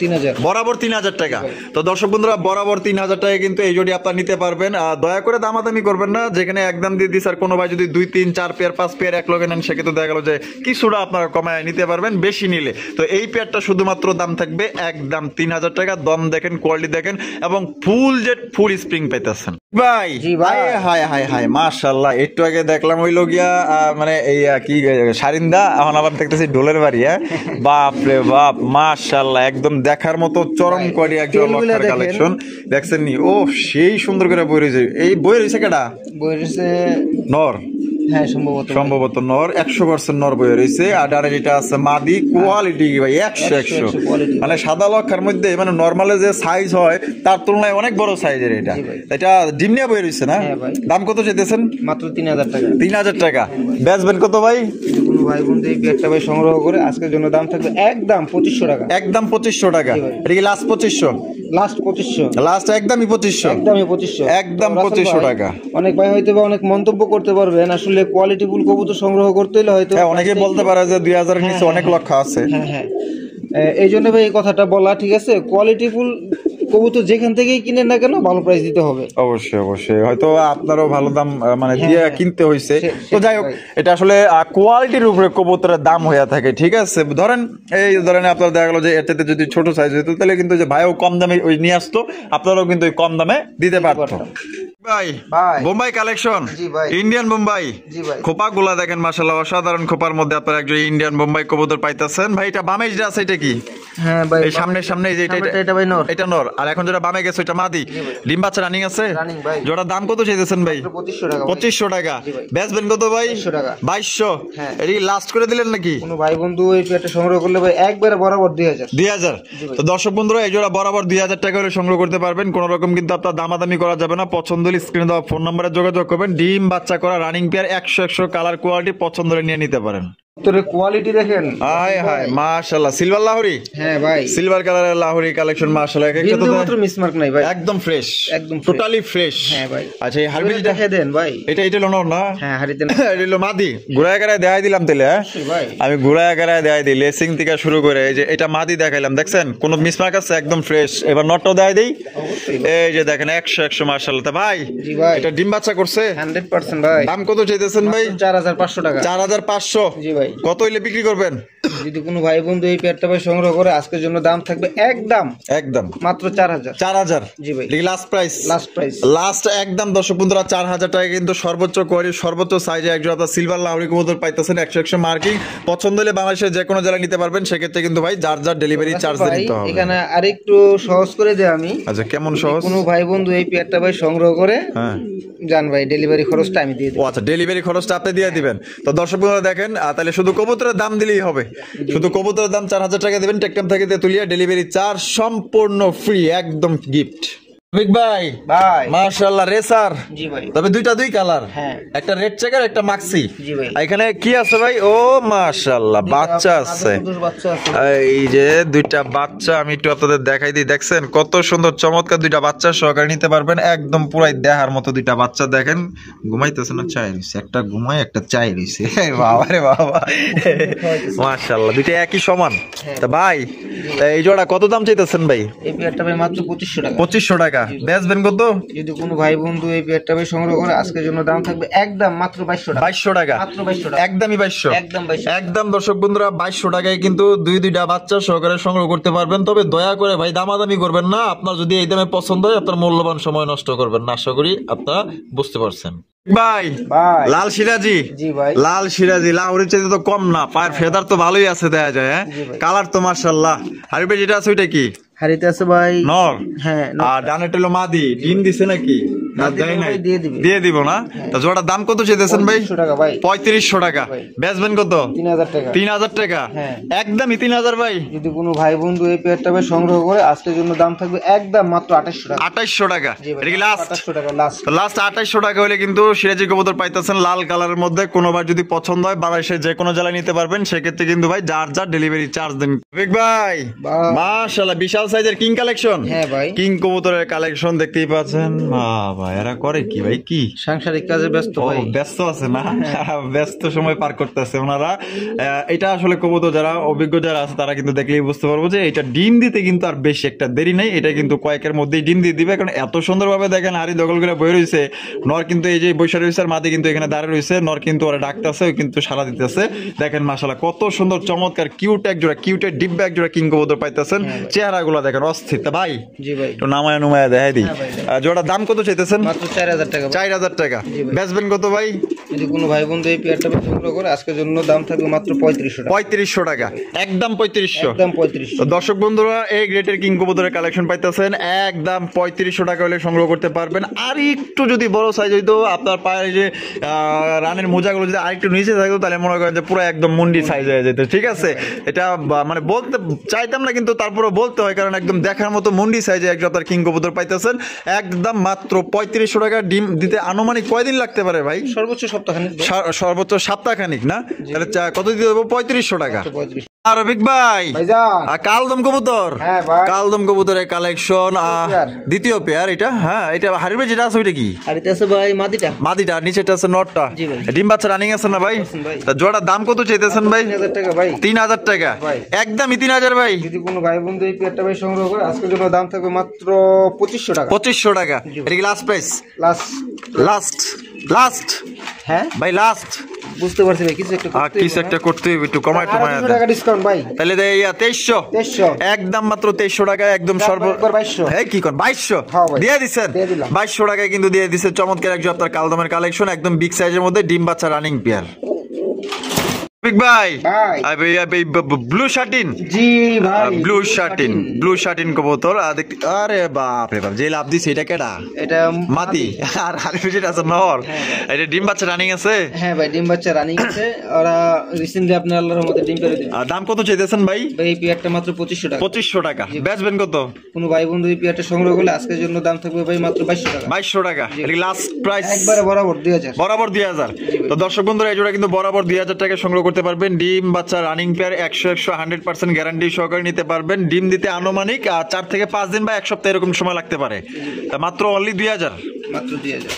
3000 টাকা তো দর্শক বন্ধুরা বরাবর 3000 টাকা কিন্তু এই জোড়ি আপনারা নিতে পারবেন দয়া করে দামাদামি করবেন না যেখানে একদম দিয়ে দিস আর কোনো ভাই যদি 2 3 4 পেয়ার 5 পেয়ার এক লগে নেন সেক্ষেত্রে দেখা গেল যে কিছুটা আপনারা কমায় নিতে পারবেন বেশি নিলে তো এই পেয়ারটা শুধুমাত্র দাম থাকবে একদম 3000 টাকা দম দেখেন কোয়ালিটি দেখেন এবং ফুল জেট ফুল স্প্রিং পাইতেছেন ভাই হায় হায় হায় মাশাআল্লাহ একটু আগে দেখলাম ওই লগিয়া মানে এই কি সারিন্দা এখন আবার দেখতেছি ঢোলের বাড়ি বাপ রে বাপ মাশাআল্লাহ একদম দেখার মতো চরম কোয়ালিটি একজন লক্ষার কালেকশন দেখছেন নি ও সেই সুন্দর করে বই রয়েছে এই বই রয়েছে কেডা বই রয়েছে নর হ্যাঁ সম্ভবত নর 100% নর বই রয়েছে আর ডারে যেটা আছে মাদি কোয়ালিটি ভাই 100 মানে সাদা লক্ষার মধ্যে মানে নরমালে যে সাইজ হয় তার তুলনায় অনেক বড় সাইজের এটা ডিম নিয়ে বই রয়েছে না দাম কত চাইতেছেন মাত্র 3000 টাকা 3000 টাকা বেচবেন কত ভাই কোন ভাই বন্ধু এই পেয়ারটা ভাই সংগ্রহ করে আজকের জন্য দাম থাকবে একদম 2500 টাকা একদম 2500 টাকা এটা কি লাস্ট 2500 লাস্ট 2500, লাস্ট একদমই 2500, একদমই 2500, একদম তো রাসেল 2500 ভাই, টাকা। অনেক ভাই হয়তো বা অনেক মন্তব্য করতে পারবেন, আসলে কোয়ালিটিফুল কবুতর সংগ্রহ করতে হলে হয়তো হ্যাঁ, অনেকে বলতে পারে যে 2000 এর নিচে হ্যাঁ, অনেক লক্ষ আছে। হ্যাঁ হ্যাঁ, এই জন্য ভাই এই কথাটা বলা, ঠিক আছে? কোয়ালিটিফুল কবুতর যেখান থেকেই কিনেন না কেন ভালো প্রাইস দিতে হবে। অবশ্যই অবশ্যই, হয়তো আপনারও ভালো দাম মানে হ্যাঁ, দিয়ে হ্যাঁ। কিনতে হয়েছে। তো সেটাই যাই হোক, ভাই। এটা আসলে কোয়ালিটির উপরে কবুতরের দাম হয়ে থাকে, ঠিক আছে? ধরেন এই ধরেন আপনার দেখা গেলো যে এটাতে যদি ছোট সাইজ হতো তাহলে কিন্তু যে ভাইও কম দামে ওই নিয়ে আসতো, আপনারাও কিন্তু ওই কম দামে দিতে পারতো। ভাই ভাই। বোম্বাই কালেকশন, জি ভাই। ইন্ডিয়ান বোম্বাই, জি ভাই। খোপা গুলা দেখেন মাশাআল্লাহ, অসাধারণ খোপার মধ্যে আপনারা একজন ইন্ডিয়ান বোম্বাই কবুতর পাইতেছেন। ভাই এটা বামে যেটা আছে এটা কি? হ্যাঁ ভাই, এই সামনে এই যে এটা ভাই নর, এটা নর, আর এখন যেটা বামে গেছে এটা মাদি। ডিম বাচ্চা রানিং আছে? রানিং ভাই। জোড়ার দাম কত চাইতেছেন ভাই? 2500 টাকা। 2500 টাকা। জি ভাই। বেচবেন কত ভাই? 2200 টাকা। 2200। হ্যাঁ। এটি লাস্ট করে দিলেন নাকি? কোনো ভাই বন্ধু এই পেয়ারটা সংগ্রহ করলে ভাই একবারে বরাবর 2000। 2000। জি ভাই। তো দর্শক বন্ধুরা, এই জোড়া বরাবর 2000 টাকা করে সংগ্রহ করতে পারবেন। কোন রকম কিন্তু আপনার দামাদামি করা যাবে না। পছন্দ হলে স্ক্রিনে দেওয়া ফোন নম্বরে যোগাযোগ করবেন। ডিম বাচ্চা করা রানিং পেয়ার 100 কালার কোয়ালিটি পছন্দ হলে নিয়ে নিতে পারেন। তোর কোয়ালিটি দেখেন, হায় হায় মাশাআল্লাহ, সিলভার লাহোরি, হ্যাঁ ভাই, সিলভার কালারের লাহোরি কালেকশন মাশাআল্লাহ, এক একটা তো বিন্দু মাত্র মিসমার্ক নাই ভাই, একদম ফ্রেশ, একদম fresh। Totally fresh. হ্যাঁ ভাই। আচ্ছা, এই হারবিলটা দেখে দেন ভাই, এটা লনর না? হ্যাঁ হারিতে এটা হলো মাদি। ঘুরায় গাড়ায় দেখাই দিলাম তাহলে, হ্যাঁ ভাই। আমি ঘুরায় গাড়ায় দেখাই দিই, লেসিং থেকে শুরু করে এই যে এটা মাদি দেখাইলাম, দেখছেন কোনো মিসমার্ক আছে? একদম ফ্রেশ। এবার নটটাও দেখাই দিই, অবশ্যই এই যে দেখেন 100 মাশাআল্লাহ। তা ভাই জি ভাই, এটা ডিম বাচ্চা করছে? 100% ভাই। দাম কত চাইতেছেন ভাই? 4500 টাকা। 4500। জি ভাই। কত হইলে বিক্রি করবেন? যদি কোনো ভাই বন্ধু এই পেয়ারটা ভাই সংগ্রহ করে, আজকের জন্য দাম থাকবে একদম একদম মাত্র 4000। 4000। জি ভাই। Last price, last price. Last একদম দর্শক বন্ধুরা 4000 টাকা কিন্তু সর্বোচ্চ কোয়ালিটি, সর্বোচ্চ সাইজে একজন আপনার সিলভার লাহোরি কবুতর পাইতেছেন। 100 মার্কিং। পছন্দ হলে বাংলাদেশের যে কোনো জেলায় নিতে পারবেন। সেক্ষেত্রে কিন্তু ভাই যার ডেলিভারি চার্জ ভাই দিতে হবে। এখানে আরেকটু সহজ করে দেই আমি। আচ্ছা, কেমন সহজ? কোনো ভাই বন্ধু এই পেয়ারটা ভাই সংগ্রহ করে, হ্যাঁ, জান ভাই ডেলিভারি খরচটা আমি দিয়ে ও দেব। আচ্ছা, ডেলিভারি খরচটা আপনি দিয়ে দিবেন। তো দর্শক বন্ধুরা দেখেন, তাহলে শুধু কবুতরের দাম দিলেই হবে। শুধু কবুতরের দাম 4000 টাকা দিবেন, টেকটাম থেকে তেতুলিয়া, ডেলিভারি চার্জ সম্পূর্ণ ফ্রি, একদম গিফট। ভাই ভাই মাশাআল্লাহ, রেসার। জি ভাই। তবে দুই কালার, হ্যাঁ। একটা রেড চেকার একটা মাক্সি। জি ভাই। এখানে কি আছে ভাই? ও মাশাআল্লাহ, বাচ্চা আছে। বাচ্চা আছে। এই যে দুইটা বাচ্চা আমি একটু আপনাদের দেখাই দিই, দেখছেন কত সুন্দর চমৎকার দুইটা বাচ্চা সহকারে নিতে পারবেন। একদম পুরাই দেহার মতো দুইটা বাচ্চা। দেখেন ঘুমাইতেছে না চাই রইছে, একটা ঘুমায় একটা চাই রইছে। বাবা রে বাবা, মাশাআল্লাহ, দুইটা একই সমান। তা ভাই এই জোড়া কত দাম চাইতেছেন ভাই? এই পেয়ারটা ভাই মাত্র 2500 টাকা। 2500 টাকা। বেচবেন কত? যদি কোনো ভাই বন্ধু এই পেয়ারটা ভাই সংগ্রহ করে, আজকের জন্য দাম থাকবে একদম মাত্র 2200 টাকা। 2200 টাকা। মাত্র 2200 টাকা। একদমই 2200। একদম 2200। একদম দর্শক বন্ধুরা 2200 টাকায় কিন্তু দুইটা বাচ্চা সহকারে সংগ্রহ করতে পারবেন। তবে দয়া করে ভাই দামাদামি করবেন না। আপনার যদি এই দামে পছন্দ হয়, আপনার মূল্যবান সময় নষ্ট করবেন না। আশা করি আপনারা বুঝতে পারছেন। ভাই ভাই লাল সিরাজি, জি ভাই। লাল সিরাজি লাহোরের চাইতে তো কম না, পায়ের ফেদার তো ভালোই আছে দেখা যায়। হ্যাঁ, জি ভাই। কালার তো মাশাআল্লাহ। হারিবে যেটা আছে ওইটা কি? হারিতে আছে ভাই নর। হ্যাঁ আর ডানেটা হলো মাদি। ডিম দিছে নাকি? না দিলে দেয় নাই? ভাই দিয়ে দিবে। দিয়ে দিব না? তো জোড়ার দাম কত চাইতেছেন ভাই? 3500 টাকা ভাই। 3500 টাকা। ভাই। বেচবেন কত? 3000 টাকা। 3000 টাকা। হ্যাঁ। একদমই 3000 ভাই। যদি কোনো ভাই বন্ধু এই পেয়ারটা ভাই সংগ্রহ করে, আজকের জন্য দাম থাকবে একদম মাত্র 2800 টাকা। 2800 টাকা। জি ভাই, এটা কি লাস্ট? 2800 টাকা লাস্ট। লাস্ট 2800 টাকা হলে কিন্তু সিরাজি কবুতর পাইতেছেন লাল কালারের মধ্যে। কোনোবার যদি পছন্দ হয় বাংলাদেশের যে কোনো জেলায় নিতে পারবেন। সেক্ষেত্রে কিন্তু ভাই যার ডেলিভারি চার্জ দেন। বিগ ভাই ভাই। মাশাআল্লাহ, বিশাল সাইজের কিং কালেকশন। হ্যাঁ ভাই। কিং কবুতরের কালেকশন দেখতেই পাচ্ছেন। বাবা, এরা করে কি ভাই? কি সাংসারিক কাজে ব্যস্ত ও ভাই। ব্যস্ত আছে না? ব্যস্ত সময় পার করতেছে ওনারা। এটা আসলে কবুতর যারা অভিজ্ঞ যারা আছে তারা কিন্তু দেখলেই বুঝতে পারবো যে এটা ডিম দিতে কিন্তু আর বেশি একটা দেরি নেই। এটা কিন্তু কয়েকের মধ্যেই ডিম দিয়ে দিবে, কারণ এত সুন্দরভাবে দেখেন হাড়ি দখল করে বয়ে রয়েছে। নর কিন্তু এই যে বৈশা রয়েছে, আর মাদি কিন্তু এখানে দাঁড়িয়ে রয়েছে। নর কিন্তু ওরা ডাকতেছে, ওই কিন্তু সাড়া দিতেছে। দেখেন মাশাআল্লাহ কত সুন্দর চমৎকার কিউট এক জোড়া, কিউটের ডিব্বা এক জোড়া কিং কবুতর পাইতেছেন। চেহারাগুলো দেখেন অস্থির। তা ভাই জি ভাই। একটু নামায় নুমায় দেখাই দিই। জোড়ার দাম কত চাইতেছেন? মাত্র 4000 টাকা। 4000 টাকা। বেচবেন কত ভাই? যদি কোনো ভাই বন্ধু এই পেয়ারটা ভাই সংগ্রহ করে, আজকের জন্য দাম থাকবে মাত্র 3500 টাকা। 3500 টাকা। একদম 3500। একদম 3500। তো দর্শক বন্ধুরা এই গ্রেটের কিং কবুতরের কালেকশন পাইতেছেন একদম 3500 টাকা হলে সংগ্রহ করতে পারবেন। আর একটু যদি বড় সাইজ হইতো, আপনার পায়ের যে রানের মোজাগুলো যদি আরেকটু নিচে থাকতো, তাহলে মনে করেন যে পুরো একদম মুন্ডি সাইজ হয়ে যেত। ঠিক আছে, এটা মানে বলতে চাইতাম না, কিন্তু তারপরে বলতে হয়, কারণ একদম দেখার মতো মুন্ডি সাইজে একজন আপনার কিং কবুতর পাইতেছেন একদম মাত্র 3500 টাকা। ডিম দিতে আনুমানিক কয়দিন লাগতে পারে ভাই? সর্বোচ্চ সপ্তাহখানেক। সর্বোচ্চ সপ্তাহখানিক না? তাহলে কত দিতে দেবো? 3500 টাকা। 3500। আর রফিক ভাই ভাইজান কালদম কবুতর, হ্যাঁ ভাই। কালদম কবুতরের কালেকশন পেয়ার। দ্বিতীয় পেয়ার এটা। হ্যাঁ, এটা হাড়ির ভাই যেটা আছে ওইটা কি? আর এটা আছে ভাই মাদিটা মাদিটা, নিচেটা আছে নটটা। জি ভাই। ডিম বাচ্চা রানিং আছে না ভাই? ভাই। তা জোড়ার দাম কত চাইতেছেন ভাই? 3000 টাকা ভাই। 3000 টাকা, ভাই। একদমই 3000 ভাই। যদি কোনো ভাই বন্ধু এই পেয়ারটা ভাই সংগ্রহ করে আজকের জন্য দাম থাকবে মাত্র 2500 টাকা। 2500 টাকা। এটা কি last price? Last last last হ্যাঁ ভাই, লাস্ট। বুঝতে পারছি ভাই, কিছু একটা করতে কিছু একটা করতে হবে, একটু কমায় টমায় 200 টাকা ডিসকাউন্ট ভাই। তাহলে 2300, 2300 একদম মাত্র 2300 টাকা, একদম সর্ব 2200 হ্যাঁ কি কোন 2200 হ্যাঁ ভাই। দিয়ে দিচ্ছেন। দিয়ে দিলাম। 2200 টাকায় কিন্তু দিয়ে দিচ্ছে চমৎকার একজন আপনার কালদমের কালেকশন, একদম বিগ সাইজের মধ্যে ডিম বাচ্চা রানিং পেয়ার। রফিক ভাই, ভাই। ব্লু শার্টিন, জি ভাই ব্লু শার্টিন কবুতর। আরে বাপ রে বাপ, যে লাভ দিছে এটা কেডা? এটা মাতি আর হারিফিট আছে নর। এটা ডিম বাচ্চা রানিং আছে। হ্যাঁ ভাই, ডিম বাচ্চা রানিং আছে। ওরা রিসেন্টলি আপনার আল্লাহর রহমতে ডিম পেড়ে দিল। আর দাম কত চাইতেছেন ভাই? ভাই এই পেয়ারটা মাত্র 2500 টাকা। 2500 টাকা। বেচবেন কত? কোনো ভাই বন্ধু এই পেয়ারটা সংগ্রহ করলে আজকের জন্য দাম থাকবে ভাই মাত্র 2200 টাকা। 2200 টাকা। এটা লাস্ট প্রাইস একবারে বরাবর 2000। বরাবর 2000। তো দর্শক বন্ধুরা, এই জোড়া কিন্তু বরাবর 2000 টাকা সংগ্রহ করতে পারবেন। ডিম বাচ্চা রানিং পেয়ার 100% গ্যারান্টি সহকারে নিতে পারবেন। ডিম দিতে আনুমানিক 4 থেকে 5 দিন বা এক সপ্তাহ এরকম সময় লাগতে পারে। তা মাত্র অনলি 2000। মাত্র 2000।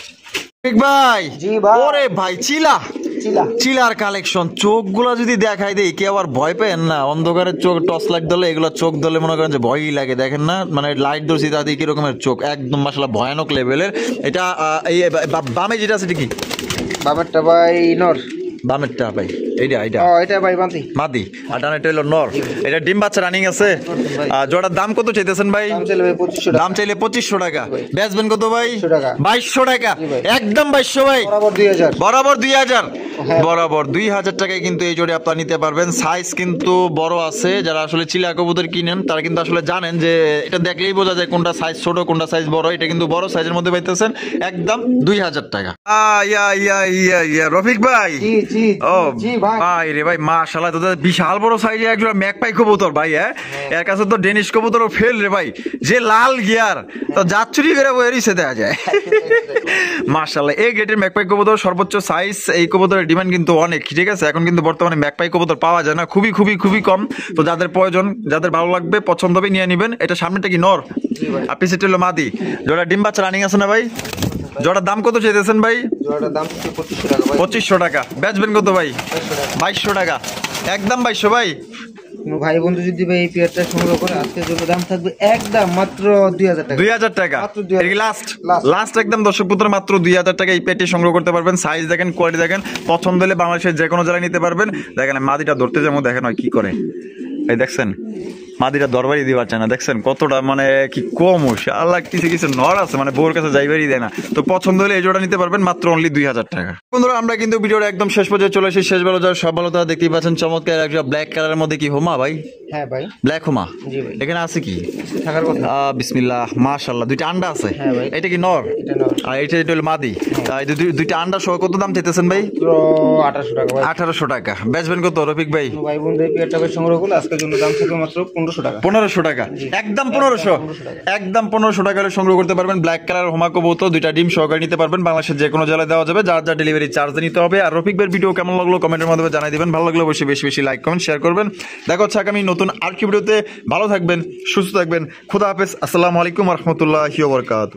ঠিক ভাই। জি ভাই। ওরে ভাই, চিলা চিলা চিলার কালেকশন। চোখগুলো যদি দেখাই দেই, কে আবার ভয় পেন না? অন্ধকারে চোখ টর্চ লাইট দলে, এগুলো চোখ দলে মনে করেন যে ভয়ই লাগে। দেখেন না, মানে লাইট ধরছি তাতে কি রকমের চোখ, একদম মাশাআল্লাহ ভয়ানক লেভেলের। এটা এই বামে যেটা আছে এটা কি? বাবারটা ভাই নর। বামেরটা ভাই এইটা এইটা ও এটা ভাই বান্তি মাদি, আর ডানেরটা হলো নর। এটা ডিম বাচ্চা রানিং আছে। জোড়ার দাম কত চাইতেছেন ভাই? দাম চাইলে ভাই 2500 টাকা। দাম চাইলে 2500 টাকা। বেচবেন কত ভাই? 2200 টাকা। 2200 টাকা, একদম 2200 ভাই। বরাবর 2000। বরাবর 2000। হ্যাঁ। বরাবর 2000 টাকায় কিন্তু এই জোড়ে আপনারা নিতে পারবেন। সাইজ কিন্তু বড় আছে। যারা আসলে চিলা কবুতর কিনেন তারা কিন্তু আসলে জানেন যে এটা দেখলেই বোঝা যায় কোনটা সাইজ ছোট কোনটা সাইজ বড়। এটা কিন্তু বড় সাইজের মধ্যে পাইতেছেন, একদম 2000 টাকা। রফিক ভাই, জি জি ও জি ভাই। ভাই রে ভাই, মাশাআল্লাহ, তো বিশাল বড় সাইজের একজোড়া ম্যাকপাই কবুতর ভাই। হ্যাঁ, এর কাছে তো ডেনিশ কবুতরও ফেল রে ভাই। যে লাল গিয়ার তো যাচ্ছুরি করে বইয়েরই সে দেওয়া যায়। মাশাআল্লাহ, এই গেটের ম্যাকপাই কবুতর সর্বোচ্চ সাইজ। এই কবুতরের ডিমান্ড কিন্তু অনেক, ঠিক আছে? এখন কিন্তু বর্তমানে ম্যাকপাই কবুতর পাওয়া যায় না, খুবই খুবই খুবই কম। তো যাদের প্রয়োজন, যাদের ভালো লাগবে, পছন্দ হবে, নিয়ে নেবেন। এটা সামনেটা কি নর আর পিছেরটা হলো মাদি। জোড়া ডিম বাচ্চা রানিং আছে না ভাই? জোড়ার দাম কত চাইতেছেন ভাই? জোড়াটার দাম হচ্ছে 2500 টাকা ভাই। 2500 টাকা। বেচবেন কত ভাই? 2200 টাকা, একদম 2200 ভাই। কোনো ভাই বন্ধু যদি ভাই এই পেয়ারটা সংগ্রহ করে আজকের জন্য দাম থাকবে একদম মাত্র 2000 টাকা। 2000 টাকা। মাত্র 2000 লাস্ট Last। লাস্ট একদম দর্শক পুত্র, মাত্র 2000 টাকা এই পেটি সংগ্রহ করতে পারবেন। সাইজ দেখেন, কোয়ালিটি দেখেন, পছন্দ হলে বাংলাদেশের যে কোনো জায়গায় নিতে পারবেন। দেখেন মাদিটা ধরতে যেমন, দেখেন হয় কি করে, এই দেখছেন মাদিটা দরবারই দিতে পারছে না। দেখছেন কতটা মানে কি কম আল্লাহ, কিছু কিছু নর আছে মানে বউর কাছে যাইবারই দেয় না। তো পছন্দ হলে এই জোড়া নিতে পারবেন মাত্র অনলি 2000 টাকা। বন্ধুরা, আমরা কিন্তু ভিডিওর একদম শেষ পর্যায়ে চলে এসেছি। শেষ বেলা যাওয়ার সব ভালো তারা দেখতেই পাচ্ছেন চমৎকার একটা ব্ল্যাক কালারের মধ্যে কি হোমা ভাই? হ্যাঁ ভাই। ব্ল্যাক হোমা। জি ভাই। এখানে আছে কি থাকার কথা। বিসমিল্লাহ, মাশাআল্লাহ, দুইটা আন্ডা আছে। হ্যাঁ ভাই। এটা কি নর? এটা নর। আর এটা হলো মাদি। এই দুইটা আন্ডা সহ কত দাম চাইতেছেন ভাই? মাত্র 1800 টাকা ভাই। 1800 টাকা। বেচবেন কত রফিক ভাই? কোনো ভাই বন্ধু এই পেয়ারটা ভাই সংগ্রহ করলে আজকের জন্য দাম থাকবে মাত্র 1500 টাকা। 1500 টাকা, একদম 1500, একদম 1500 টাকা হলে সংগ্রহ করতে পারবেন। ব্ল্যাক কালার হোমা কবুতর, দুইটা ডিম সহকারে নিতে পারবেন। বাংলাদেশের যে কোনো জেলায় দেওয়া যাবে, যার যা ডেলিভারি চার্জ নিতে হবে। আর রফিক ভাইয়ের ভিডিও কেমন লাগলো কমেন্টের মাধ্যমে জানাই দিবেন। ভালো লাগলে অবশ্যই বেশি বেশি লাইক কমেন্ট শেয়ার করবেন। দেখা হচ্ছে আগামী নতুন আর কি ভিডিওতে। ভালো থাকবেন, সুস্থ থাকবেন, খুদা হাফেজ, আসসালামু আলাইকুম ওয়া রাহমাতুল্লাহি ওয়া বারাকাতুহু।